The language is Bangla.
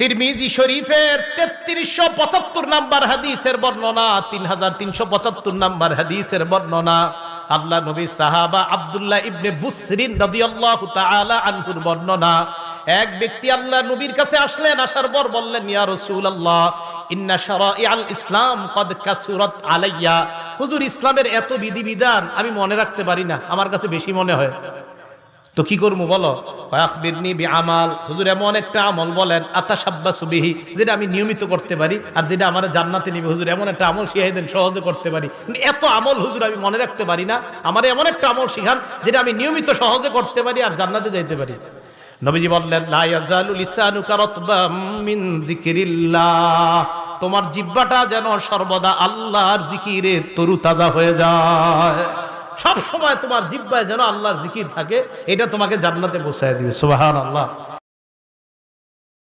তিরমিজি শরীফের 3375 নাম্বার হাদিসের বর্ণনা, 3375 নাম্বার হাদিসের বর্ণনা, আল্লাহ নবীর সাহাবা আব্দুল্লাহ ইবনে বুসরিন রাদিয়াল্লাহু তাআলা আনহুর বর্ণনা। এক ব্যক্তি আল্লাহ নবীর কাছে আসলেন, আসার পর বললেন, ইয়া রাসূলুল্লাহ ইন্না শারাইআল ইসলাম কদ কাসুরাত আলাইয়া। হুজুর, ইসলামের এত বিধিবিধান আমি মনে রাখতে পারি না, আমার কাছে বেশি মনে হয়, তো কি করবো বলো? আখবিরনি বিআমাল, হুজুর এমন একটা আমল বলেন আতাশাব্বাসু বিহি, যেটা আমি নিয়মিত করতে পারি আর যেটা আমার জান্নাতে নিবে। হুজুর এমন একটা আমল শিখাই দেন সহজে করতে পারি, এত আমল হুজুর আমি মনে রাখতে পারি না, আমার এমন একটা আমল শিখান যেটা আমি নিয়মিত সহজে করতে পারি আর জান্নাতে যাইতে পারি। নবীজি বললেন, লা ইয়াজালু লিসানুকা রাতবাম মিন যিকরিল্লাহ, তোমার জিহ্বাটা যেন সর্বদা আল্লাহর জিকিরে তরুতাজা হয়ে যায়। সব সময় তোমার জিহ্বায় যেন আল্লাহর জিকির থাকে, এটা তোমাকে জান্নাতে পৌঁছায় দিবে। সুবহানাল্লাহ।